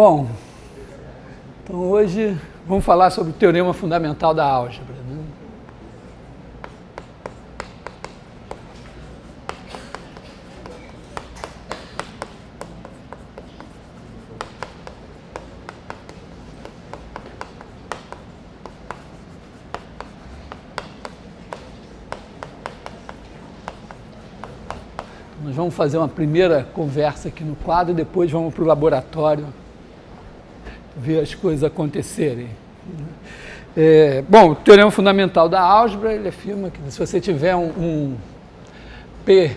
Bom, então hoje vamos falar sobre o teorema fundamental da álgebra, né? Nós vamos fazer uma primeira conversa aqui no quadro e depois vamos para o laboratório ver as coisas acontecerem. Bom, o teorema fundamental da álgebra, ele afirma que se você tiver um P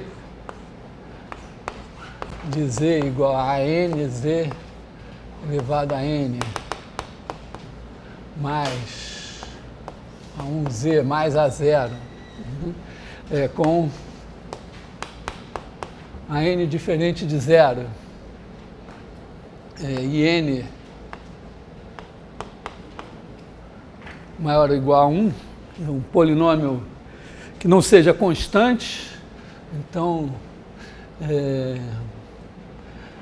de Z igual a NZ elevado a N mais a 1Z mais A0, com a N diferente de zero e N maior ou igual a 1, um polinômio que não seja constante, então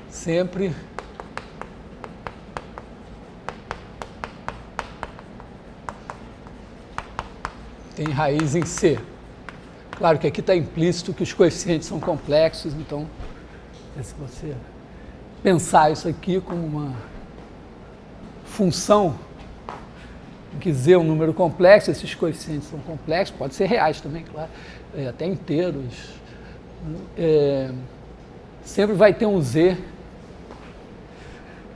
sempre tem raiz em C. Claro que aqui está implícito que os coeficientes são complexos, então, se você pensar isso aqui como uma função em que Z é um número complexo, esses coeficientes são complexos, pode ser reais também, claro, até inteiros, sempre vai ter um Z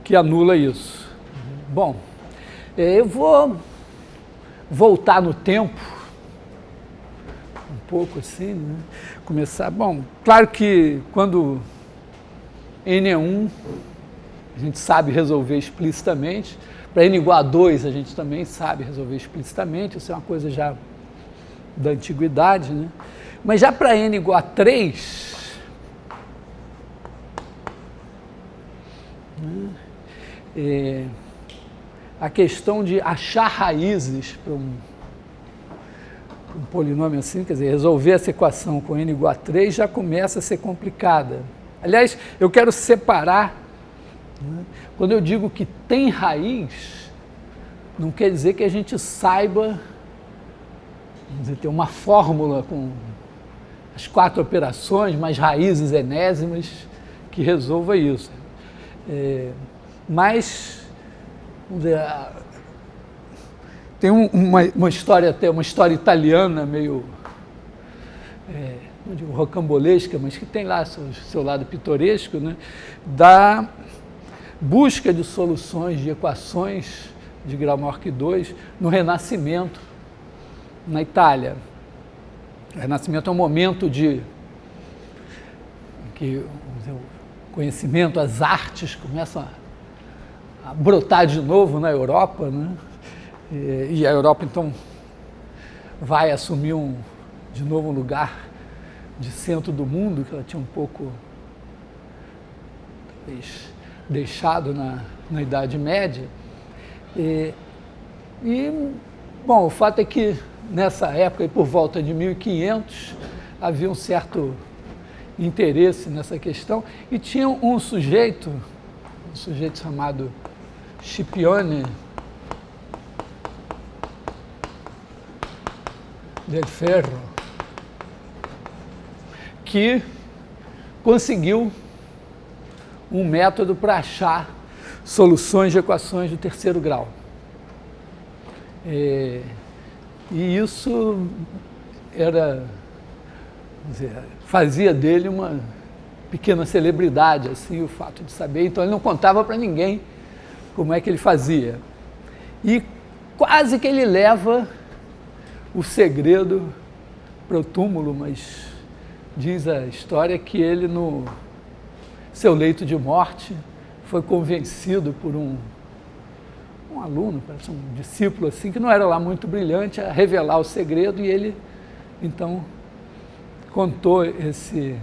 que anula isso. Bom, eu vou voltar no tempo, um pouco assim, né? Começar, bom, claro que quando n é 1, a gente sabe resolver explicitamente, para n igual a 2 a gente também sabe resolver explicitamente, isso é uma coisa já da antiguidade, né? Mas já para n igual a 3, né? A questão de achar raízes para um polinômio assim, quer dizer, resolver essa equação com n igual a 3 já começa a ser complicada. Aliás, eu quero separar, né? Quando eu digo que tem raiz, não quer dizer que a gente saiba, vamos dizer, ter uma fórmula com as 4 operações, mais raízes enésimas, que resolva isso. Mas, vamos dizer, tem uma história, até uma história italiana meio, não digo rocambolesca, mas que tem lá seu lado pitoresco, né, da busca de soluções de equações de grau maior que 2 no Renascimento, na Itália. O Renascimento é um momento de que o conhecimento, as artes começam a brotar de novo na Europa, né? E a Europa, então, vai assumir de novo um lugar de centro do mundo, que ela tinha um pouco talvez, deixado na Idade Média. Bom, o fato é que, nessa época, por volta de 1500, havia um certo interesse nessa questão, e tinha um sujeito chamado Scipione del Ferro, que conseguiu um método para achar soluções de equações do terceiro grau. E isso fazia dele uma pequena celebridade, assim, o fato de saber. Então ele não contava para ninguém como é que ele fazia. E quase que ele leva o segredo para o túmulo, mas diz a história que ele, no seu leito de morte, foi convencido por um aluno, parece um discípulo assim, que não era lá muito brilhante, a revelar o segredo, e ele, então, contou esse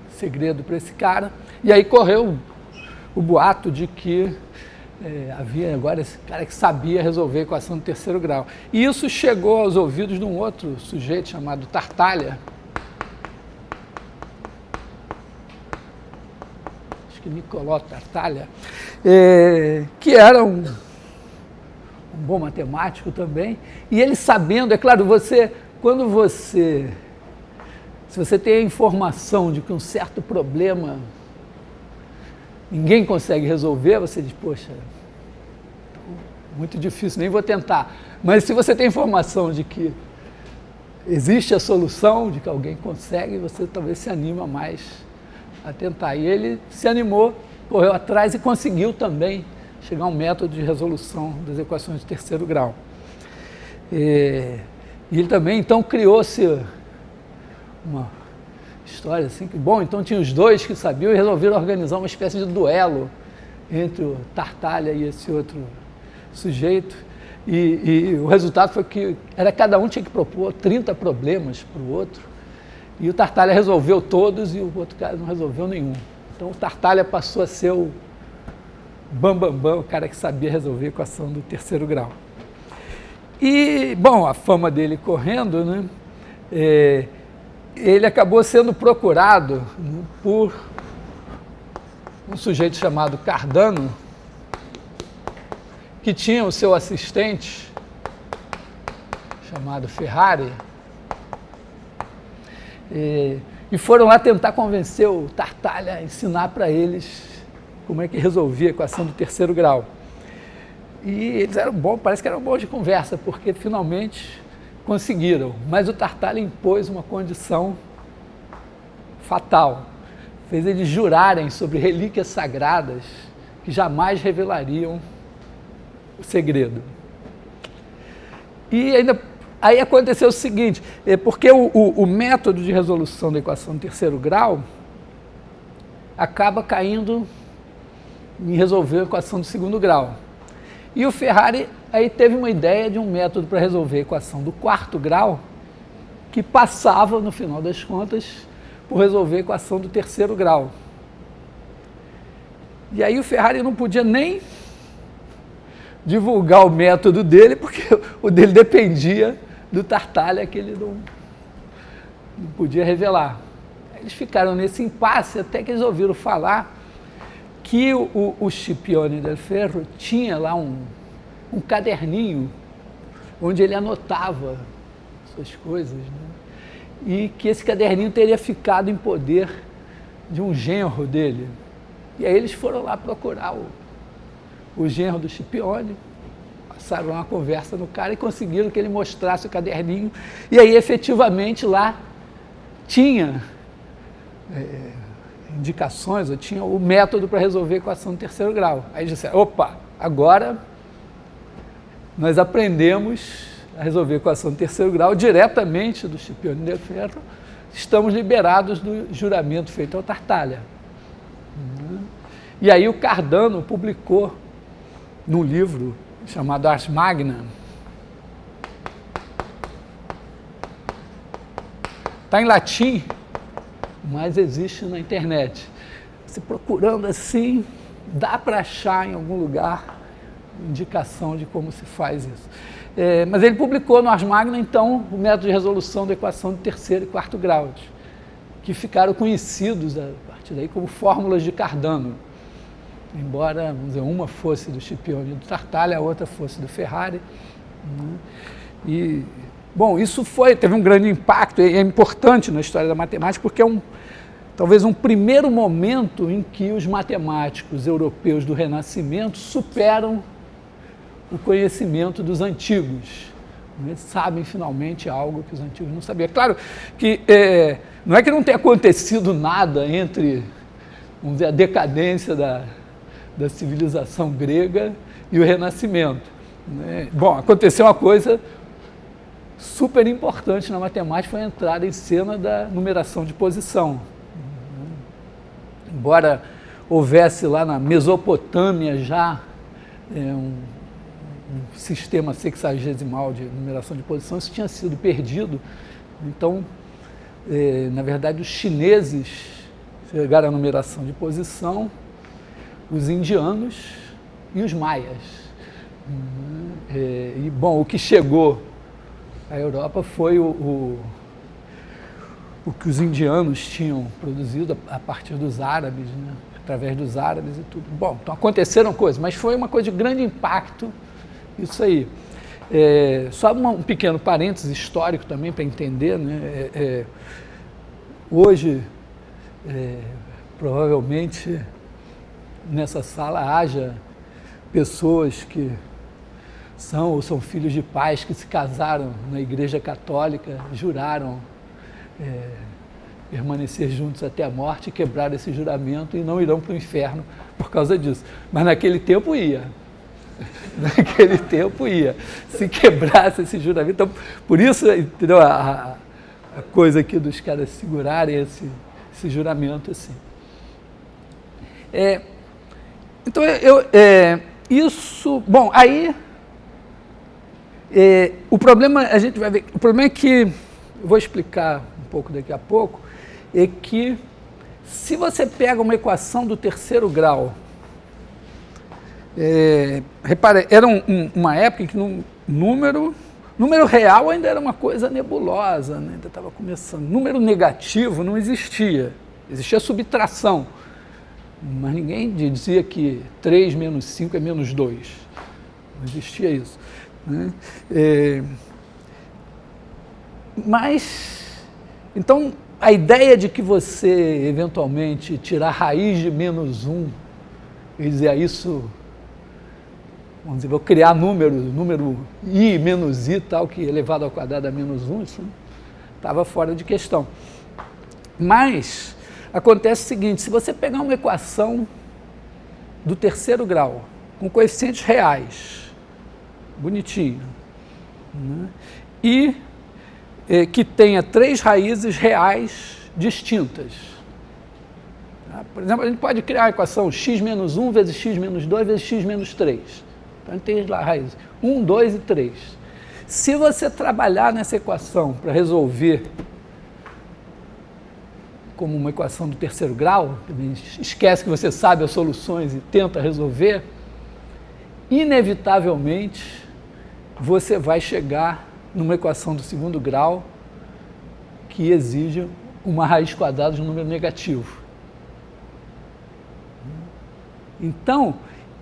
segredo para esse cara, e aí correu o boato de que havia agora esse cara que sabia resolver a equação do terceiro grau. E isso chegou aos ouvidos de um outro sujeito chamado Tartaglia, acho que que Niccolò Tartaglia, que era um bom matemático também, e ele sabendo, é claro, se você tem a informação de que um certo problema ninguém consegue resolver, você diz, poxa, muito difícil, nem vou tentar. Mas se você tem informação de que existe a solução, de que alguém consegue, você talvez se anima mais a tentar. E ele se animou, correu atrás e conseguiu também chegar a um método de resolução das equações de terceiro grau. E ele também, então, criou-se uma história assim, que, bom, então tinha os dois que sabiam e resolveram organizar uma espécie de duelo entre o Tartaglia e esse outro sujeito. E o resultado foi que cada um tinha que propor 30 problemas para o outro, e o Tartaglia resolveu todos e o outro cara não resolveu nenhum. Então o Tartaglia passou a ser o bambambam, o cara que sabia resolver a equação do terceiro grau. E, bom, a fama dele correndo, né, ele acabou sendo procurado, né, por um sujeito chamado Cardano, que tinha o seu assistente, chamado Ferrari, e foram lá tentar convencer o Tartaglia a ensinar para eles como é que resolvia a equação do terceiro grau. E eles eram bons, parece que eram bons de conversa, porque finalmente conseguiram. Mas o Tartaglia impôs uma condição fatal, fez eles jurarem sobre relíquias sagradas que jamais revelariam o segredo. E aí aconteceu o seguinte, porque o método de resolução da equação do terceiro grau acaba caindo em resolver a equação do segundo grau. E o Ferrari aí teve uma ideia de um método para resolver a equação do quarto grau que passava, no final das contas, por resolver a equação do terceiro grau. E aí o Ferrari não podia nem divulgar o método dele, porque o dele dependia do Tartaglia, que ele não podia revelar. Eles ficaram nesse impasse até que eles ouviram falar que o Scipione del Ferro tinha lá um caderninho onde ele anotava suas coisas, né? E que esse caderninho teria ficado em poder de um genro dele. E aí eles foram lá procurar o genro do Scipione, passaram uma conversa no cara e conseguiram que ele mostrasse o caderninho. E aí, efetivamente, lá tinha indicações, ou tinha o método para resolver a equação do terceiro grau. Aí eles disseram, opa, agora nós aprendemos a resolver a equação do terceiro grau diretamente do Scipione del Ferro, estamos liberados do juramento feito ao Tartaglia. E aí o Cardano publicou num livro chamado Ars Magna. Está em latim, mas existe na internet. Se procurando assim, dá para achar em algum lugar indicação de como se faz isso. Mas ele publicou no Ars Magna, então, o método de resolução da equação de terceiro e quarto graus, que ficaram conhecidos a partir daí como fórmulas de Cardano. Embora, vamos dizer, uma fosse do Scipione e do Tartaglia, a outra fosse do Ferrari. Né? E, bom, isso teve um grande impacto, e é importante na história da matemática, porque é talvez um primeiro momento em que os matemáticos europeus do Renascimento superam o conhecimento dos antigos. Eles sabem finalmente algo que os antigos não sabiam. É claro que não é que não tenha acontecido nada entre, vamos dizer, a decadência da civilização grega e o Renascimento. Né? Bom, aconteceu uma coisa super importante na matemática, foi a entrada em cena da numeração de posição. Embora houvesse lá na Mesopotâmia já um sistema sexagesimal de numeração de posição, isso tinha sido perdido. Então, na verdade, os chineses chegaram à numeração de posição, os indianos e os maias. E, bom, o que chegou à Europa foi o que os indianos tinham produzido a partir dos árabes, né? através dos árabes e tudo. Bom, então aconteceram coisas, mas foi uma coisa de grande impacto isso aí. Só um pequeno parênteses histórico também para entender, né? Hoje, provavelmente, nessa sala haja pessoas que são filhos de pais que se casaram na Igreja Católica, juraram permanecer juntos até a morte, quebraram esse juramento e não irão para o inferno por causa disso. Mas naquele tempo ia. Naquele tempo ia. Se quebrasse esse juramento. Então, por isso, entendeu, a coisa aqui dos caras segurarem esse juramento assim. Então, isso... Bom, aí... o problema, a gente vai ver... O problema é que... Eu vou explicar um pouco daqui a pouco. É que se você pega uma equação do terceiro grau... repara, era uma época em que número real ainda era uma coisa nebulosa, né? Ainda estava começando. Número negativo não existia. Existia subtração. Mas ninguém dizia que 3 menos 5 é menos 2. Não existia isso. Né? Mas, então, a ideia de que você, eventualmente, tirar raiz de menos 1 e dizer isso, vamos dizer, vou criar número i menos i, tal, que elevado ao quadrado a menos 1, isso estava fora de questão. Mas acontece o seguinte, se você pegar uma equação do terceiro grau, com coeficientes reais, bonitinho, né, e que tenha 3 raízes reais distintas. Por exemplo, a gente pode criar a equação x menos 1 vezes x menos 2 vezes x menos 3. Então, a gente tem lá raízes 1, 2 e 3. Se você trabalhar nessa equação para resolver como uma equação do terceiro grau, esquece que você sabe as soluções e tenta resolver, inevitavelmente você vai chegar numa equação do segundo grau que exige uma raiz quadrada de um número negativo. Então,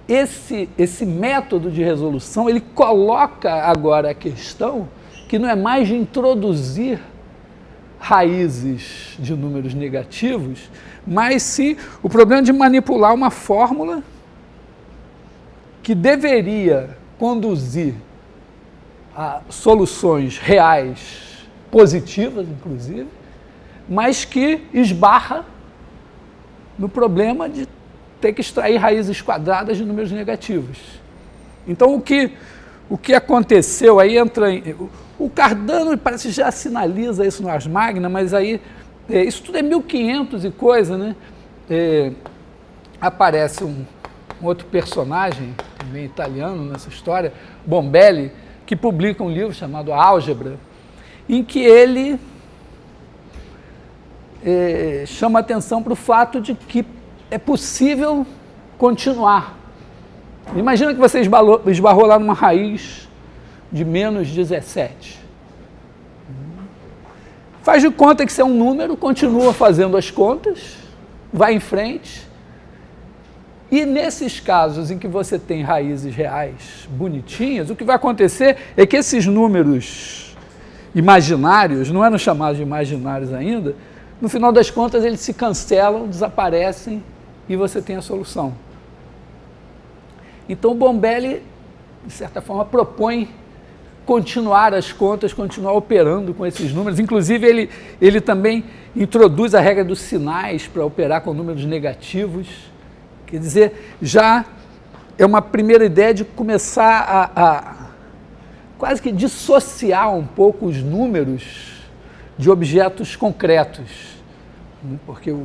esse método de resolução, ele coloca agora a questão que não é mais de introduzir raízes de números negativos, mas sim o problema de manipular uma fórmula que deveria conduzir a soluções reais, positivas inclusive, mas que esbarra no problema de ter que extrair raízes quadradas de números negativos. Então, o que aconteceu aí entra em... O Cardano parece que já sinaliza isso no Ars Magna, mas aí, isso tudo é 1500 e coisa, né? Aparece um outro personagem, também italiano nessa história, Bombelli, que publica um livro chamado Álgebra, em que ele chama atenção para o fato de que é possível continuar. Imagina que você esbarrou lá numa raiz de menos 17. Faz de conta que isso é um número, continua fazendo as contas, vai em frente, e nesses casos em que você tem raízes reais bonitinhas, o que vai acontecer é que esses números imaginários, não eram chamados de imaginários ainda, no final das contas eles se cancelam, desaparecem e você tem a solução. Então o Bombelli, de certa forma, propõe continuar as contas, continuar operando com esses números. Inclusive, ele também introduz a regra dos sinais para operar com números negativos. Quer dizer, já é uma primeira ideia de começar a quase que dissociar um pouco os números de objetos concretos, porque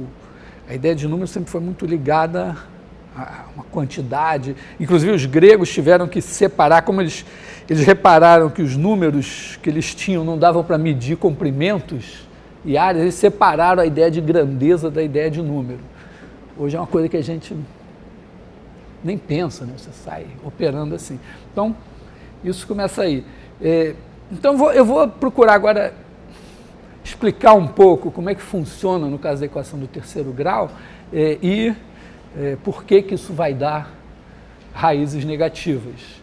a ideia de número sempre foi muito ligada a uma quantidade. Inclusive os gregos tiveram que separar, como eles repararam que os números que eles tinham não davam para medir comprimentos e áreas, eles separaram a ideia de grandeza da ideia de número. Hoje é uma coisa que a gente nem pensa, né? Você sai operando assim. Então, isso começa aí. Então, eu vou procurar agora explicar um pouco como é que funciona, no caso da equação do terceiro grau, e por que isso vai dar raízes negativas.